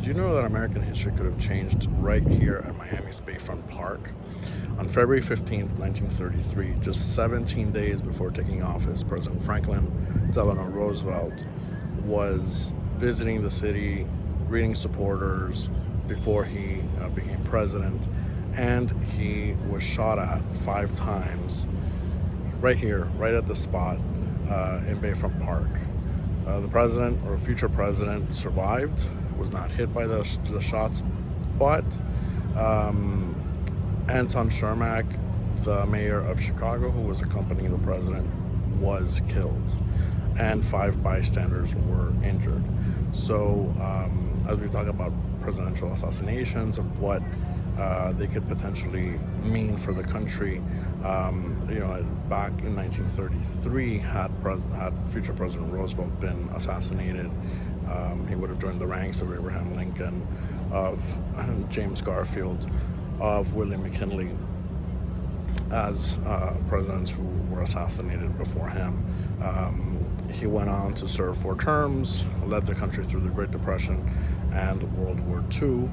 Do you know that American history could have changed right here at Miami's Bayfront Park? On February 15th, 1933, just 17 days before taking office, President Franklin Delano Roosevelt was visiting the city, greeting supporters before he became president, and he was shot at 5 times right here, right at the spot in Bayfront Park. The president, or future president, survived, was not hit by the shots, but Anton Cermak, the mayor of Chicago, who was accompanying the president, was killed, and 5 bystanders were injured. So as we talk about presidential assassinations and what they could potentially mean for the country, back in 1933, had future President Roosevelt been assassinated, he would have joined the ranks of Abraham Lincoln, of James Garfield, of William McKinley as presidents who were assassinated before him. He went on to serve 4 terms, led the country through the Great Depression and World War II.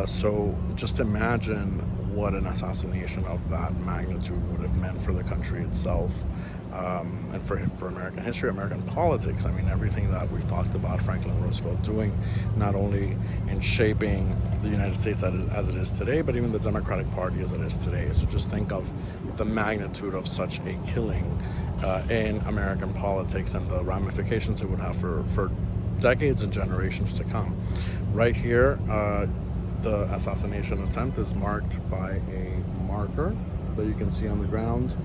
So just imagine what an assassination of that magnitude would have meant for the country itself, and for American history, American politics. I mean, everything that we've talked about Franklin Roosevelt doing, not only in shaping the United States as it is today, but even the Democratic Party as it is today. So just think of the magnitude of such a killing in American politics and the ramifications it would have for decades and generations to come. Right here, the assassination attempt is marked by a marker that you can see on the ground,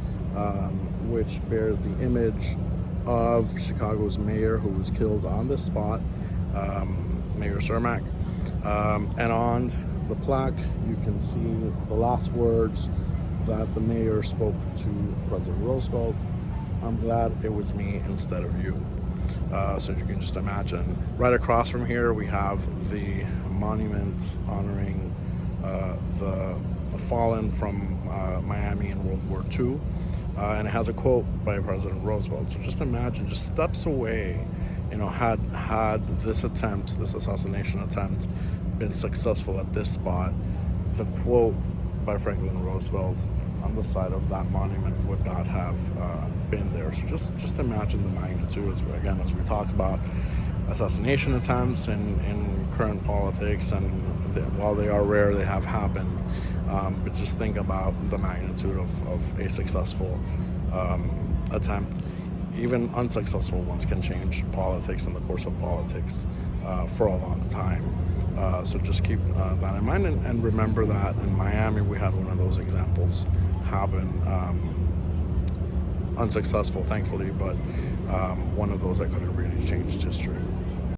which bears the image of Chicago's mayor, who was killed on this spot, Mayor Cermak. And on the plaque, you can see the last words that the mayor spoke to President Roosevelt: "I'm glad it was me instead of you." So you can just imagine. Right across from here, we have the monument honoring the fallen from Miami in World War II. And it has a quote by President Roosevelt. So just imagine, just steps away, had this assassination attempt been successful at this spot, the quote by Franklin Roosevelt on the side of that monument would not have been there. So just imagine the magnitude, as we talk about assassination attempts in current politics, and while they are rare, they have happened. But just think about the magnitude of a successful attempt. Even unsuccessful ones can change politics and the course of politics for a long time. So just keep that in mind, and remember that in Miami we had one of those examples happen. Unsuccessful, thankfully, but one of those that could have really changed history.